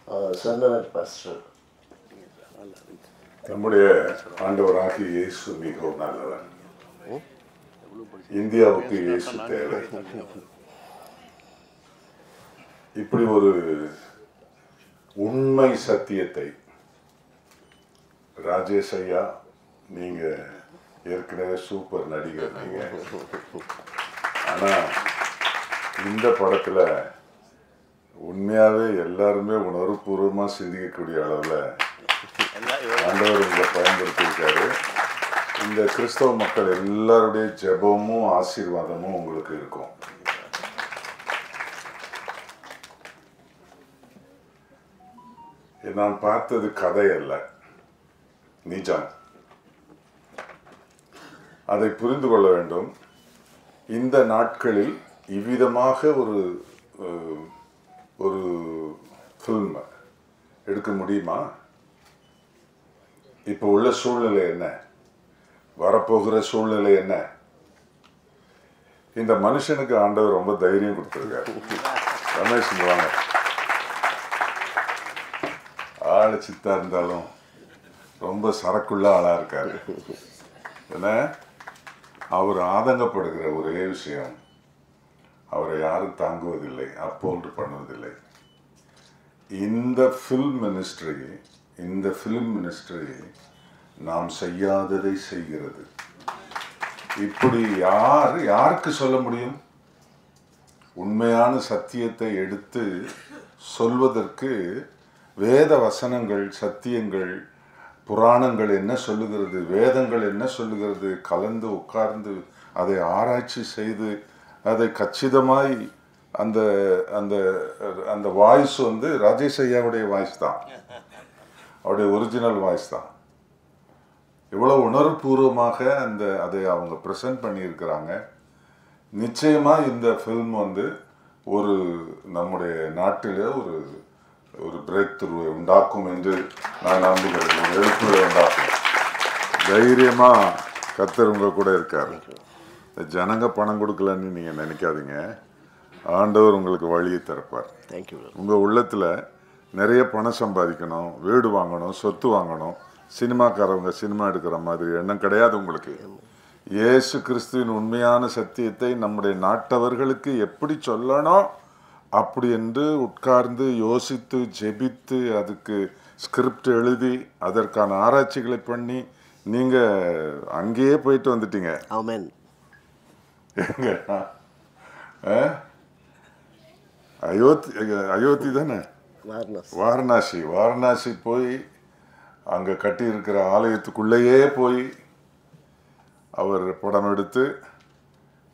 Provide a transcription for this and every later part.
சொன்னவர் பாஸ்டர். நம்முடைய ஆண்டவராகிய இயேசு மிகவும் நல்லவர். இந்தியாவுக்கு இயேசு தேவை. இப்படி ஒரு உண்மை சத்தியத்தை ராஜேஷ் ஐயா, நீங்க ஏற்கனவே சூப்பர் நடிகர் நீங்க. ஆனா இந்த படத்துல உண்மையாவே எல்லாருமே உணர்வுபூர்வமா சிந்திக்கக்கூடிய அளவுல ஆண்டவர் உங்களை பயன்படுத்தியிருக்காரு. இந்த கிறிஸ்தவ மக்கள் எல்லாருடைய ஜெபமும் ஆசீர்வாதமும் உங்களுக்கு இருக்கும். நான் பார்த்தது கதை அல்ல, நிஜம். அதை புரிந்து கொள்ள வேண்டும். இந்த நாட்களில் இவ்விதமாக ஒரு ஃபில்ம் எடுக்க முடியுமா? இப்போ உள்ள சூழ்நிலை என்ன, வரப்போகிற சூழ்நிலை என்ன? இந்த மனுஷனுக்கு ஆண்டவர் ரொம்ப தைரியம் கொடுத்துருக்காரு. ரமேஷ் வாங்க. ஆளு சித்தா இருந்தாலும் ரொம்ப சரக்குள்ள ஆளா இருக்காரு. ஏன்னா அவர் ஆதங்கப்படுகிற ஒரே விஷயம், அவரை யாரும் தாங்குவதில்லை, அப்போன்று பண்ணுவதில்லை. இந்த ஃபில்ம் மினிஸ்ட்ரி நாம் செய்யாததை செய்கிறது. இப்படி யாருக்கு சொல்ல முடியும்? உண்மையான சத்தியத்தை எடுத்து சொல்வதற்கு வேத வசனங்கள், சத்தியங்கள், புராணங்கள் என்ன சொல்லுகிறது, வேதங்கள் என்ன சொல்லுகிறது, கலந்து உட்கார்ந்து அதை ஆராய்ச்சி செய்து அதை கச்சிதமாய் அந்த அந்த அந்த வாய்ஸ் வந்து ராஜேஷ் ஐயாவுடைய வாய்ஸ் தான், அவருடைய ஒரிஜினல் வாய்ஸ் தான். இவ்வளோ உணர்வுபூர்வமாக அதை அவங்க ப்ரெசென்ட் பண்ணியிருக்கிறாங்க. நிச்சயமாக இந்த ஃபில்ம் வந்து நம்முடைய நாட்டில் ஒரு பிரேக் த்ரூவை உண்டாக்கும் என்று நான் நம்புகிறேன். ஒரு எழுப்புரை உண்டாக்கும். தைரியமாக கர்த்தர் உங்க கூட இருக்காரு. ஜனங்க பணம் கொடுக்கலன்னு நீங்கள் நினைக்காதீங்க. ஆண்டவர் உங்களுக்கு வழியை திறப்பார். தேங்க்யூ. உங்கள் உள்ளத்தில் நிறைய பணம் சம்பாதிக்கணும், வீடு வாங்கணும், சொத்து வாங்கணும், சினிமாக்காரவங்க சினிமா எடுக்கிற மாதிரி எண்ணம் கிடையாது உங்களுக்கு. இயேசு கிறிஸ்துவின் உண்மையான சத்தியத்தை நம்முடைய நாட்டவர்களுக்கு எப்படி சொல்லணும் அப்படி என்று உட்கார்ந்து யோசித்து ஜெபித்து அதுக்கு ஸ்கிரிப்ட் எழுதி அதற்கான ஆராய்ச்சிகளை பண்ணி நீங்கள் அங்கேயே போயிட்டு வந்துட்டீங்க. ஆமென். எங்க அயோத்தி தானே, வாரணாசி போய் அங்கே கட்டி இருக்கிற ஆலயத்துக்குள்ளேயே போய் அவர் படம் எடுத்து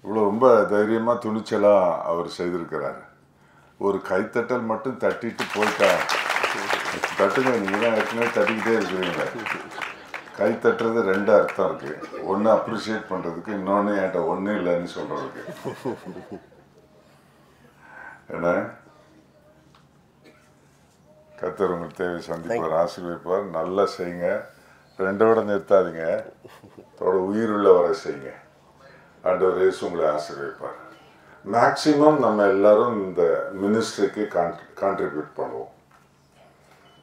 இவ்வளோ ரொம்ப தைரியமாக துணிச்சலாக அவர் செய்திருக்கிறார். ஒரு கைத்தட்டல் மட்டும் தட்டிட்டு போயிட்டா, தட்டுங்க, நீங்கள் தான் ஏற்கனவே தட்டிக்கிட்டே இருக்கிறீங்க. கை தட்டுறது ரெண்டு அர்த்தம் இருக்கு. ஒன்று அப்ரிஷியேட் பண்ணுறதுக்கு, இன்னொன்று என்கிட்ட ஒன்றும் இல்லைன்னு சொல்கிறதுக்கு. ஏன்னா கர்த்தர் உங்களுக்கு தேவை சந்திப்பார், ஆசீர்வதிப்பார். நல்லா செய்யுங்க, ரெண்டோட நிறுத்தாதீங்க, உயிர் உள்ள வர செய்யுங்க. ஆண்டவர் இயேசு உங்களை ஆசீர்வதிப்பார். மேக்சிமம் நம்ம எல்லாரும் இந்த மினிஸ்ட்ரிக்கு கான்ட்ரிபியூட் பண்ணுவோம்.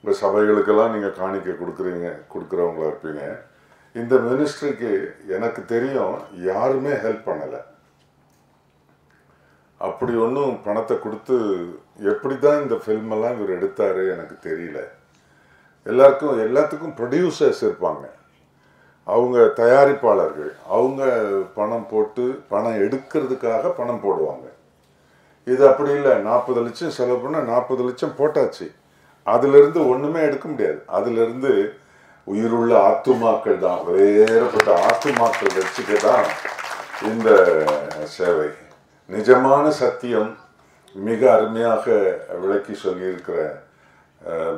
இந்த சபைகளுக்கெல்லாம் நீங்கள் காணிக்கை கொடுக்குறவங்களா இருப்பீங்க. இந்த மினிஸ்ட்ரிக்கு எனக்கு தெரியும் யாருமே ஹெல்ப் பண்ணலை. அப்படி ஒன்றும் பணத்தை கொடுத்து எப்படி தான் இந்த ஃபில்மெல்லாம் இவர் எடுத்தார் எனக்கு தெரியல. எல்லாத்துக்கும் ப்ரொடியூசர்ஸ் இருப்பாங்க, அவங்க தயாரிப்பாளர்கள், அவங்க பணம் போட்டு பணம் எடுக்கிறதுக்காக பணம் போடுவாங்க. இது அப்படி இல்லை. 40 லட்சம் செலவு பண்ணால் 40 லட்சம் போட்டாச்சு, அதிலிருந்து ஒன்றுமே எடுக்க முடியாது. அதிலிருந்து உயிருள்ள ஆத்துமாக்கள் தான், வேறுபட்ட ஆத்துமாக்கள் வச்சுக்க தான் இந்த சேவை. நிஜமான சத்தியம் மிக அருமையாக விளக்கி சொல்லியிருக்கிற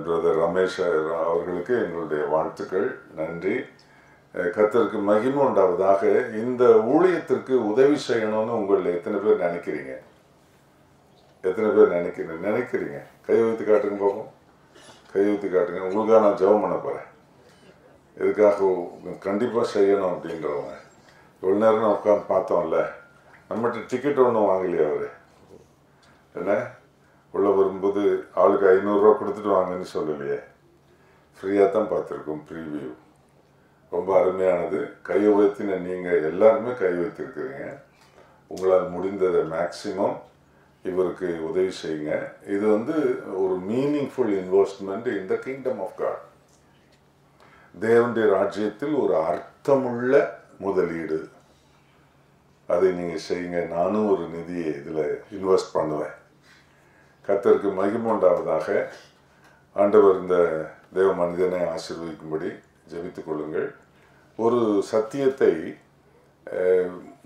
பிரதர் ரமேஷ் அவர்களுக்கு எங்களுடைய வாழ்த்துக்கள், நன்றி. கர்த்தருக்கு மகிமை உண்டாவதாக. இந்த ஊழியத்திற்கு உதவி செய்யணும்னு உங்களில் எத்தனை பேர் நினைக்கிறீங்க? நினைக்கிறீங்க? கை வைத்து காட்டுங்க பார்ப்போம். கை வைத்து காட்டுங்க. உங்களுக்காக நான் ஜெபம் பண்ண போகிறேன். இதுக்காக கண்டிப்பாக செய்யணும் அப்படின்றவங்க. இவ்வளோ நேரம் நான் உட்காந்து பார்த்தோம்ல, நம்மகிட்ட டிக்கெட் ஒன்றும் வாங்கலையே அவர். என்ன உள்ளே வரும்போது ஆளுக்கு 500 ரூபா கொடுத்துட்டு வாங்கன்னு சொல்லலையே, ஃப்ரீயாக தான் பார்த்துருக்கோம். ப்ரீவியூ ரொம்ப அருமையானது. கை உயர்த்தின நீங்கள் எல்லாருமே கை வைத்திருக்கிறீங்க. உங்களால் முடிந்ததை மேக்சிமம் இவருக்கு உதவி செய்யுங்க. இது ஒரு meaningful investment in the kingdom of God. தேவனுடைய ராஜ்யத்தில் ஒரு அர்த்தமுள்ள முதலீடு. அதை நீங்கள் செய்யுங்க. நானும் ஒரு நிதியை இதில் இன்வெஸ்ட் பண்ணுவேன். கர்த்தருக்கு மகிமை உண்டாவதாக. ஆண்டவர் இந்த தேவ மனிதனை ஆசீர்வதிக்கும்படி ஜெபித்துக் கொள்ளுங்கள். ஒரு சத்தியத்தை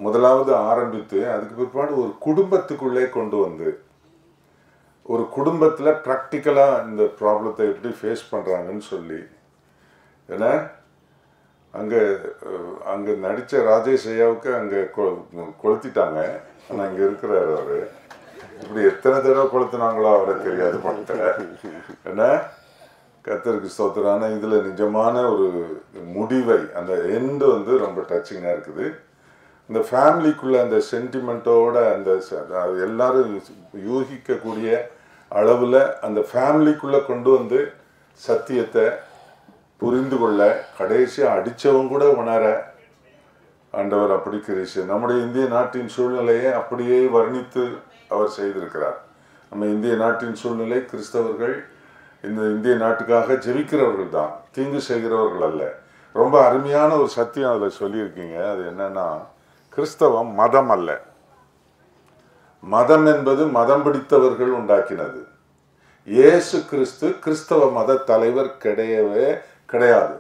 முதலாவது ஆரம்பித்து அதுக்கு பிற்பாடு ஒரு குடும்பத்துக்குள்ளே கொண்டு வந்து, ஒரு குடும்பத்தில் ப்ராக்டிக்கலாக இந்த ப்ராப்ளத்தை எப்படி ஃபேஸ் பண்ணுறாங்கன்னு சொல்லி, ஏன்னா அங்கே நடித்த ராஜேஷ் ஐயாவுக்கு அங்கே கொளுத்திட்டாங்க. ஆனால் இங்கே இருக்கிறார் அவர். இப்படி எத்தனை தடவை கொளுத்துனாங்களோ அவரை தெரியாது படத்தில். ஏன்னா கர்த்தருக்கு ஸ்தோத்திரம். ஆனால் இதில் நிஜமான ஒரு முடிவை, அந்த எண்டு ரொம்ப டச்சிங்காக இருக்குது. இந்த ஃபேமிலிக்குள்ளே அந்த சென்டிமெண்ட்டோட அந்த எல்லாரும் யூகிக்கக்கூடிய அளவில் அந்த ஃபேமிலிக்குள்ளே கொண்டு வந்து சத்தியத்தை புரிந்து கொள்ள, கடைசியாக அடித்தவங்க கூட உணர ஆண்டவர் அப்படி கிரிச்சு. நம்முடைய இந்திய நாட்டின் சூழ்நிலையை அப்படியே வர்ணித்து அவர் செய்திருக்கிறார். நம்ம இந்திய நாட்டின் சூழ்நிலை, கிறிஸ்தவர்கள் இந்த இந்திய நாட்டுக்காக ஜெபிக்கிறவர்கள் தான், தீங்கு செய்கிறவர்கள் அல்ல. ரொம்ப அருமையான ஒரு சத்தியம் அதில் சொல்லியிருக்கீங்க. அது என்னன்னா, கிறிஸ்தவம் மதம் அல்ல. மதம் என்பது மதம் பிடித்தவர்கள் உண்டாக்கினது. இயேசு கிறிஸ்து கிறிஸ்தவ மத தலைவர் கிடையவே கிடையாது.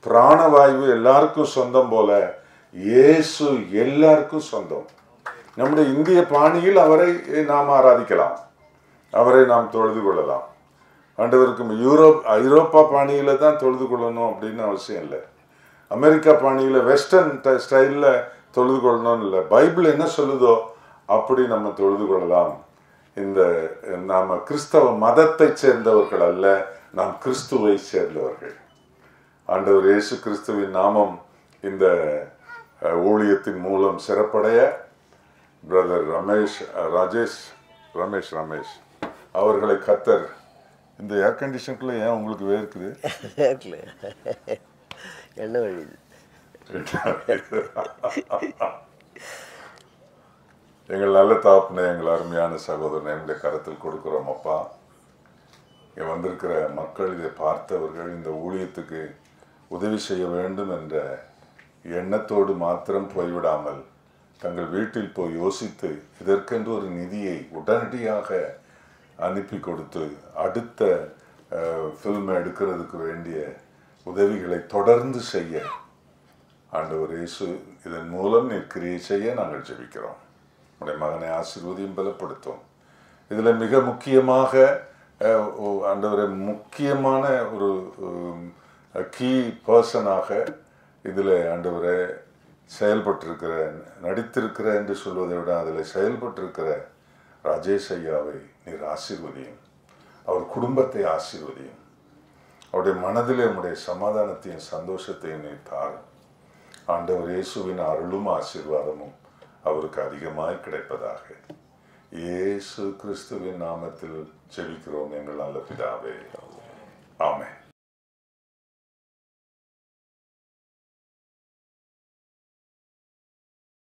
பிராணவாயு எல்லாருக்கும் சொந்தம் போல இயேசு எல்லாருக்கும் சொந்தம். நம்முடைய இந்திய பாணியில் அவரை நாம் ஆராதிக்கலாம், அவரை நாம் தொழுது கொள்ளலாம். ஆண்டவருக்கு ஐரோப்பா பாணியில தான் தொழுது கொள்ளணும் அப்படின்னு அவசியம் இல்லை. அமெரிக்கா பாணியில் வெஸ்டர்ன் ஸ்டைலில் தொழுது கொள்ளணும்னு இல்லை. பைபிள் என்ன சொல்லுதோ அப்படி நம்ம தொழுது கொள்ளலாம். நாம் கிறிஸ்தவ மதத்தை சேர்ந்தவர்கள் அல்ல, நாம் கிறிஸ்துவை சேர்ந்தவர்கள். ஆண்டவர் இயேசு கிறிஸ்துவின் நாமம் இந்த ஊழியத்தின் மூலம் சிறப்படைய பிரதர் ரமேஷ் அவர்களை கர்த்தர். இந்த ஏர் கண்டிஷனுக்குள்ள ஏன் உங்களுக்கு வேர்க்குது? என்ன வழி? எங்கள் நல்ல தாப்புனே, எங்கள் அருமையான சகோதரனை எங்களுடைய கரத்தில் கொடுக்குறோம் அப்பா. இங்கே வந்திருக்கிற மக்கள், இதை பார்த்தவர்கள் இந்த ஊழியத்துக்கு உதவி செய்ய வேண்டும் என்ற எண்ணத்தோடு மாத்திரம் போய்விடாமல், தங்கள் வீட்டில் போய் யோசித்து இதற்கென்று ஒரு நிதியை உடனடியாக அனுப்பி கொடுத்து அடுத்த ஃபில்மை எடுக்கிறதுக்கு வேண்டிய உதவிகளை தொடர்ந்து செய்ய ஆண்டவர் இயேசு இதன் மூலம் நீர் கிரியை செய்ய நாங்கள் ஜெபிக்கிறோம். உடைய மகனை ஆசீர்வதியும் பலப்படுத்தும். இதில் மிக முக்கியமாக ஆண்டவரை முக்கியமான ஒரு கீ பர்சனாக இதில் ஆண்டவரை செயல்பட்டிருக்கிற, நடித்திருக்கிற என்று சொல்வதை விட அதில் செயல்பட்டிருக்கிற ராஜேஷ் ஐயாவை நீர் ஆசீர்வதியும். அவர் குடும்பத்தை ஆசீர்வதியும். அவருடைய மனதிலே உடைய சமாதானத்தையும் சந்தோஷத்தையும் நீர் தாரும். ஆண்டவர் இயேசுவின் அருளும் ஆசீர்வாதமும் அவருக்கு அதிகமாய் கிடைப்பதாக இயேசு கிறிஸ்துவின் நாமத்தில் ஜெபிக்கிறோம் எங்கள் நல்ல பிதாவே. ஆமென்.